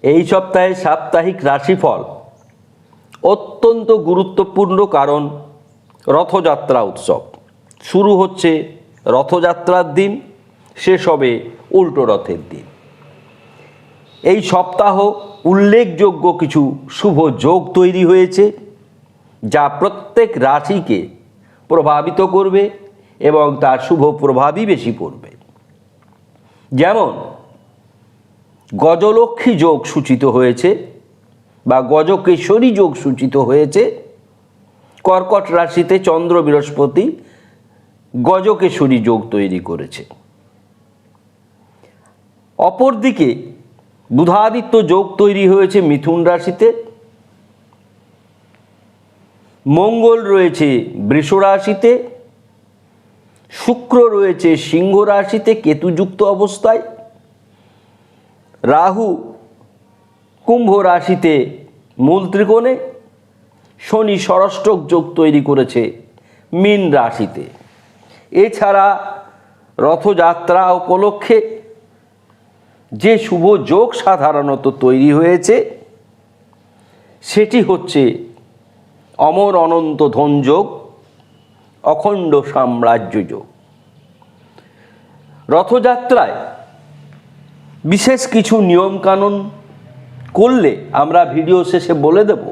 এই সপ্তাহে সাপ্তাহিক রাশিফল অত্যন্ত গুরুত্বপূর্ণ, কারণ রথযাত্রা উৎসব শুরু হচ্ছে রথযাত্রার দিন, শেষ হবে উল্টো রথের দিন। এই সপ্তাহ উল্লেখযোগ্য কিছু শুভ যোগ তৈরি হয়েছে, যা প্রত্যেক রাশিকে প্রভাবিত করবে এবং তার শুভ প্রভাবই বেশি পড়বে। যেমন গজলক্ষ্মী যোগ সূচিত হয়েছে বা গজকেশরী যোগ সূচিত হয়েছে। কর্কট রাশিতে চন্দ্র বৃহস্পতি গজকেশরী যোগ তৈরি করেছে। অপরদিকে বুধাদিত্য যোগ তৈরি হয়েছে মিথুন রাশিতে। মঙ্গল রয়েছে বৃষ রাশিতে, শুক্র রয়েছে সিংহ রাশিতে কেতুযুক্ত অবস্থায়, রাহু কুম্ভ রাশিতে মূল ত্রিকোণে, শনি ষষ্ঠক যোগ তৈরি করেছে মীন রাশিতে। এছাড়া রথযাত্রা উপলক্ষে যে শুভ যোগ সাধারণত তৈরি হয়েছে সেটি হচ্ছে অমর অনন্ত ধন যোগ, অখণ্ড সাম্রাজ্য যোগ। রথযাত্রায় বিশেষ কিছু নিয়মকানুন করলে আমরা ভিডিও শেষে বলে দেব।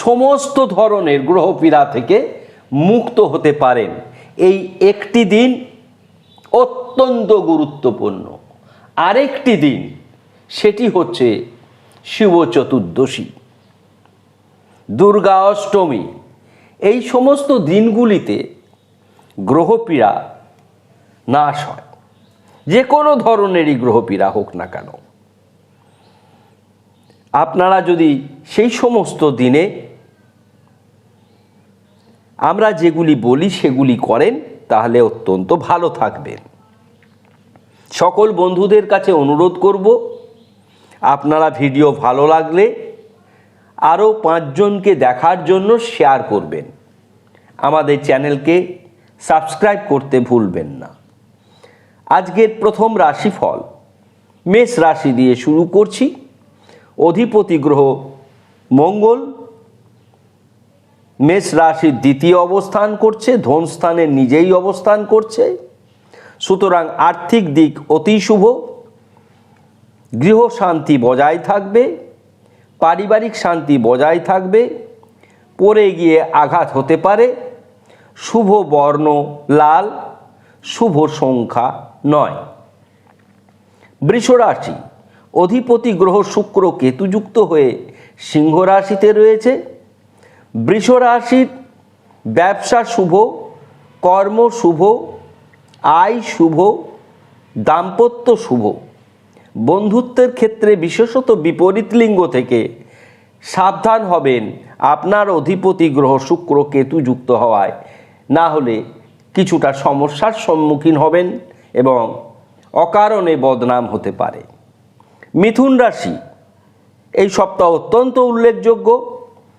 সমস্ত ধরনের গ্রহপীড়া থেকে মুক্ত হতে পারেন এই একটি দিন অত্যন্ত গুরুত্বপূর্ণ। আরেকটি দিন, সেটি হচ্ছে শিব চতুর্দশী, দুর্গা অষ্টমী। এই সমস্ত দিনগুলিতে গ্রহপীড়া নাশ হয়, যে কোনো ধরনেরই গ্রহপীড়া হোক না কেন। আপনারা যদি সেই সমস্ত দিনে আমরা যেগুলি বলি সেগুলি করেন তাহলে অত্যন্ত ভালো থাকবেন। সকল বন্ধুদের কাছে অনুরোধ করব, আপনারা ভিডিও ভালো লাগলে আরও 5 জনকে দেখার জন্য শেয়ার করবেন। আমাদের চ্যানেলকে সাবস্ক্রাইব করতে ভুলবেন না। আজকের প্রথম রাশিফল মেষ রাশি দিয়ে শুরু করছি। অধিপতি গ্রহ মঙ্গল মেষ রাশির দ্বিতীয় অবস্থান করছে, ধনস্থানে নিজেই অবস্থান করছে। সুতরাং আর্থিক দিক অতি শুভ, গৃহ শান্তি বজায় থাকবে, পারিবারিক শান্তি বজায় থাকবে। পরে গিয়ে আঘাত হতে পারে। শুভ বর্ণ লাল, শুভ সংখ্যা 9। বৃষ রাশি অধিপতি গ্রহ শুক্র কেতুযুক্ত হয়ে সিংহ রাশিতে রয়েছে। বৃষ রাশির ব্যবসা শুভ, কর্ম শুভ, আয় শুভ, দাম্পত্য শুভ। বন্ধুত্বের ক্ষেত্রে বিশেষত বিপরীত লিঙ্গ থেকে সাবধান হবেন আপনার অধিপতি গ্রহ শুক্র কেতুযুক্ত হওয়ায়, না হলে কিছুটা সমস্যার সম্মুখীন হবেন এবং অকারণে বদনাম হতে পারে। মিথুন রাশি এই সপ্তাহ অত্যন্ত উল্লেখযোগ্য।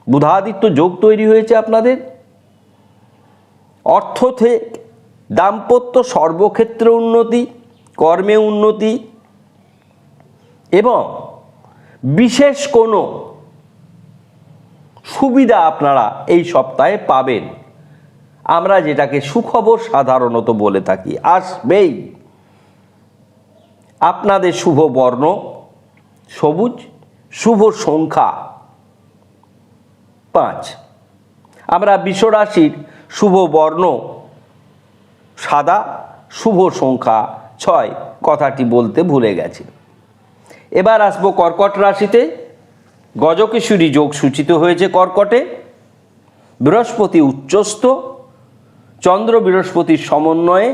বুধাদিত্য যোগ তৈরি হয়েছে আপনাদের। অর্থ থেকে দাম্পত্য সর্বক্ষেত্রে উন্নতি, কর্মে উন্নতি এবং বিশেষ কোনো সুবিধা আপনারা এই সপ্তাহে পাবেন। আমরা যেটাকে সুখবর সাধারণত বলে থাকি, আসবেই। আপনাদের শুভ বর্ণ সবুজ, শুভ সংখ্যা 5। আমরা বৃষ রাশির শুভ বর্ণ সাদা, শুভ সংখ্যা 6 কথাটি বলতে ভুলে গেছি। এবার আসবো কর্কট রাশিতে। গজকেশরী যোগ সূচিত হয়েছে কর্কটে। বৃহস্পতি উচ্চস্থ, চন্দ্র বৃহস্পতির সমন্বয়ে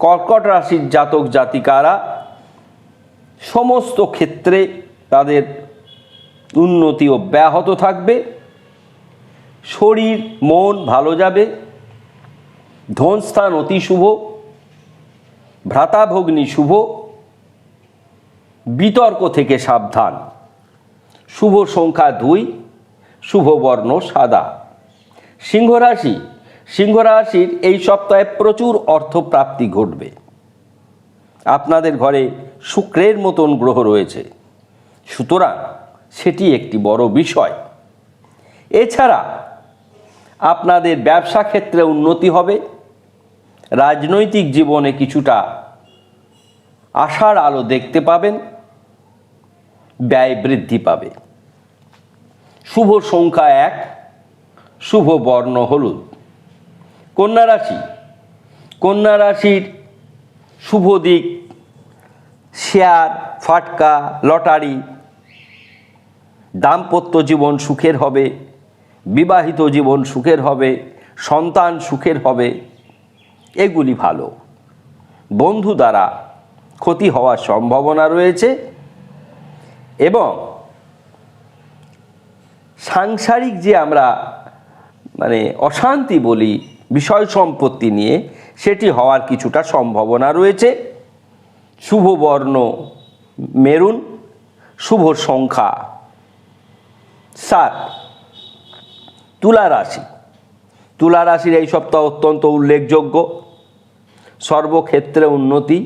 কর্কট রাশির জাতক জাতিকারা সমস্ত ক্ষেত্রে তাদের উন্নতি অব্যাহত থাকবে। শরীর মন ভালো যাবে। ধনস্থান অতি শুভ, ভ্রাতাভগ্নী শুভ। বিতর্ক থেকে সাবধান। শুভ সংখ্যা 2, শুভ বর্ণ সাদা। সিংহ রাশি, সিংহ রাশির এই সপ্তাহে প্রচুর অর্থপ্রাপ্তি ঘটবে। আপনাদের ঘরে শুক্রের মতন গ্রহ রয়েছে, সুতরাং সেটি একটি বড় বিষয়। এছাড়া আপনাদের ব্যবসা ক্ষেত্রে উন্নতি হবে, রাজনৈতিক জীবনে কিছুটা আশার আলো দেখতে পাবেন, ব্যয় বৃদ্ধি পাবে। শুভ সংখ্যা 1, শুভ বর্ণ হলুদ। কন্যা রাশি, কন্যা রাশির শুভ দিক শেয়ার, ফাটকা, লটারি। দাম্পত্য জীবন সুখের হবে, বিবাহিত জীবন সুখের হবে, সন্তান সুখের হবে, এগুলি ভালো। বন্ধু দ্বারা ক্ষতি হওয়ার সম্ভাবনা রয়েছে এবং সাংসারিক যে আমরা অশান্তি বলি বিষয় সম্পত্তি নিয়ে, সেটি হওয়ার কিছুটা সম্ভাবনা রয়েছে। শুভ বর্ণ মেরুন, শুভ সংখ্যা 7। তুলা রাশি, তুলা রাশির এই সপ্তাহ অত্যন্ত উল্লেখযোগ্য। সর্বক্ষেত্রে উন্নতি,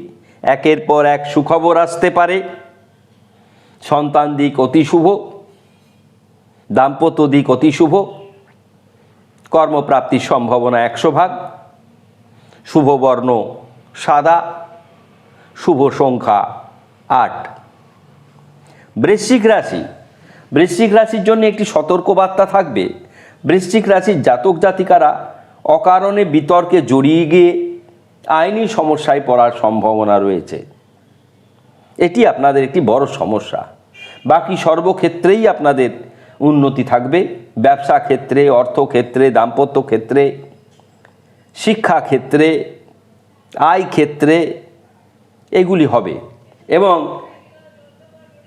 একের পর এক সুখবর আসতে পারে। সন্তান দিক অতি শুভ, দাম্পত্য দিক অতি শুভ, কর্মপ্রাপ্তির সম্ভাবনা 100%। শুভ বর্ণ সাদা, শুভ সংখ্যা 8। বৃশ্চিক রাশি, বৃশ্চিক রাশির জন্য একটি সতর্কবার্তা থাকবে। বৃশ্চিক রাশির জাতক জাতিকারা অকারণে বিতর্কে জড়িয়ে গিয়ে আইনি সমস্যায় পড়ার সম্ভাবনা রয়েছে। এটি আপনাদের একটি বড় সমস্যা। বাকি সর্বক্ষেত্রেই আপনাদের উন্নতি থাকবে। ব্যবসা ক্ষেত্রে, অর্থক্ষেত্রে, দাম্পত্য ক্ষেত্রে, শিক্ষা ক্ষেত্রে, আয় ক্ষেত্রে এগুলি হবে এবং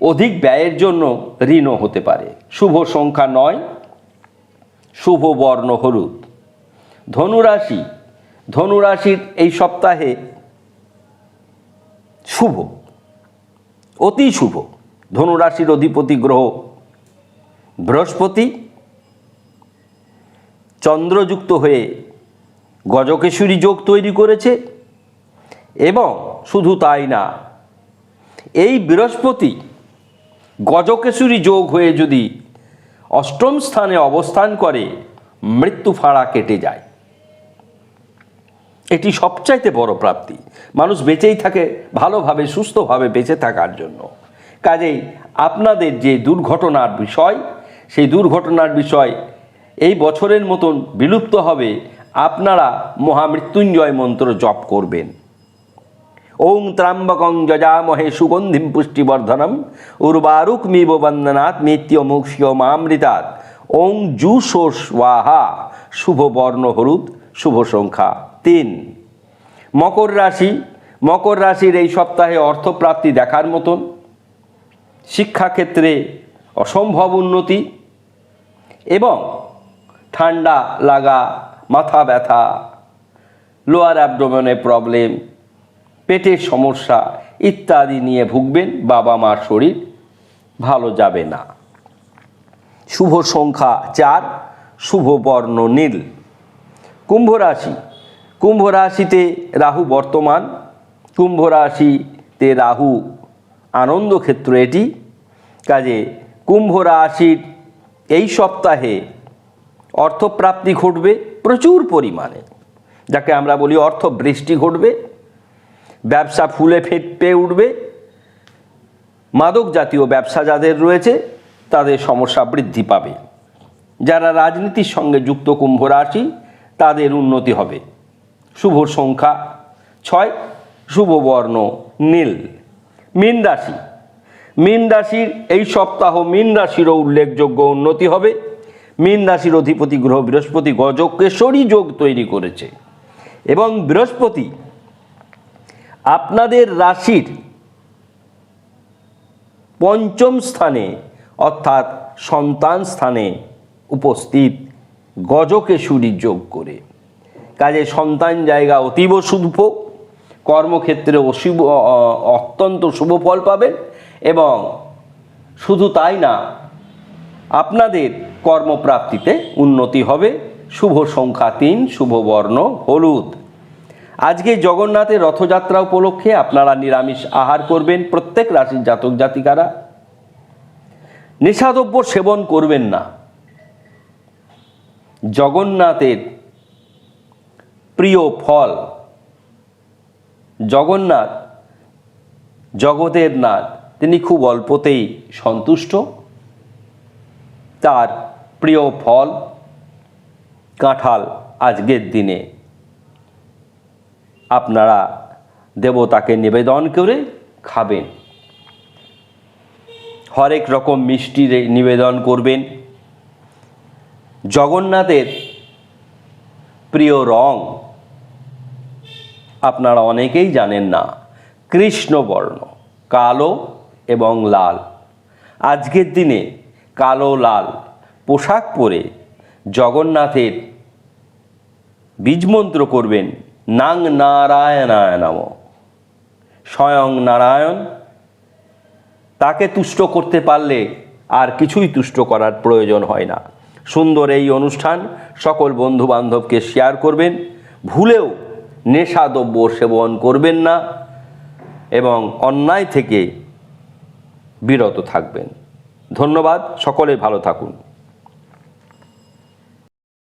অধিক ব্যয়ের জন্য ঋণও হতে পারে। শুভ সংখ্যা 9, শুভ বর্ণ হলুদ। ধনুরাশি, ধনুরাশির এই সপ্তাহে শুভ, অতি শুভ। ধনুরাশির অধিপতি গ্রহ বৃহস্পতি চন্দ্রযুক্ত হয়ে গজকেশরী যোগ তৈরি করেছে এবং শুধু তাই না, এই বৃহস্পতি গজকেশরী যোগ হয়ে যদি অষ্টম স্থানে অবস্থান করে, মৃত্যু ফাঁড়া কেটে যায়। এটি সবচাইতে বড় প্রাপ্তি। মানুষ বেঁচেই থাকে ভালোভাবে, সুস্থভাবে বেঁচে থাকার জন্য। কাজেই আপনাদের যে দুর্ঘটনার বিষয়, সেই দুর্ঘটনার বিষয় এই বছরের মতন বিলুপ্ত হবে। আপনারা মহামৃত্যুঞ্জয় মন্ত্র জপ করবেন। ওং ত্র্যম্বকং যজামহে সুগন্ধিম পুষ্টিবর্ধনম উর্বারুকমিব বন্দনাৎ মৃত্যুমুক্ষ্য মামৃতাৎ। ওং জুষো স্বাহা। শুভ বর্ণ হলুদ, শুভ সংখ্যা 3। মকর রাশি, মকর রাশির এই সপ্তাহে অর্থপ্রাপ্তি দেখার মতন। শিক্ষাক্ষেত্রে অসম্ভব উন্নতি এবং ঠান্ডা লাগা, মাথা ব্যথা, লোয়ার অ্যাবডোমেনে প্রবলেম, পেটের সমস্যা ইত্যাদি নিয়ে ভুগবেন। বাবা মার শরীর ভালো যাবে না। শুভ সংখ্যা 4, শুভ বর্ণ নীল। কুম্ভ রাশি, কুম্ভ রাশিতে রাহু বর্তমান। কুম্ভ রাশিতে রাহু আনন্দ ক্ষেত্র এটি। কাজে কুম্ভ রাশির এই সপ্তাহে অর্থপ্রাপ্তি ঘটবে প্রচুর পরিমাণে, যাকে আমরা বলি অর্থ বৃষ্টি ঘটবে। ব্যবসা ফুলে ফেঁপে উঠবে। মাদক জাতীয় ব্যবসা যাদের রয়েছে তাদের সমস্যা বৃদ্ধি পাবে। যারা রাজনীতির সঙ্গে যুক্ত কুম্ভ রাশি, তাদের উন্নতি হবে। শুভ সংখ্যা 6, শুভ বর্ণ নীল। মীন রাশি, মীন রাশির এই সপ্তাহ মীন রাশিরও উল্লেখযোগ্য উন্নতি হবে। মীন রাশির অধিপতি গ্রহ বৃহস্পতি গজকেশরী যোগ তৈরি করেছে এবং বৃহস্পতি আপনাদের রাশির পঞ্চম স্থানে অর্থাৎ সন্তান স্থানে উপস্থিত গজকেশরী যোগ করে। কাজে সন্তান জায়গা অতীব শুভ, কর্মক্ষেত্রে অত্যন্ত শুভ ফল পাবেন এবং শুধু তাই না, আপনাদের কর্মপ্রাপ্তিতে উন্নতি হবে। শুভ সংখ্যা 3, শুভ বর্ণ হলুদ। আজকে জগন্নাথের রথযাত্রা উপলক্ষে আপনারা নিরামিষ আহার করবেন প্রত্যেক রাশির জাতক জাতিকারা। নেশাদ্রব্য সেবন করবেন না। জগন্নাথের প্রিয় ফল, জগন্নাথ জগতের নাথ, তিনি খুব অল্পতেই সন্তুষ্ট। তার প্রিয় ফল কাঁঠাল আজকের দিনে আপনারা দেবতাকে নিবেদন করে খাবেন। হরেক রকম মিষ্টি নিবেদন করবেন। জগন্নাথের প্রিয় রং আপনারা অনেকেই জানেন না, কৃষ্ণবর্ণ, কালো এবং লাল। আজকের দিনে কালো লাল পোশাক পরে জগন্নাথের বীজমন্ত্র করবেন, নাং নারায়ণায় নমঃ। স্বয়ং নারায়ণ, তাকে তুষ্ট করতে পারলে আর কিছুই তুষ্ট করার প্রয়োজন হয় না। সুন্দর এই অনুষ্ঠান সকল বন্ধু বান্ধবকে শেয়ার করবেন। ভুলেও নেশাদ্রব্য সেবন করবেন না এবং অন্যায় থেকে বিরত থাকবেন। ধন্যবাদ, সকলে ভালো থাকুন।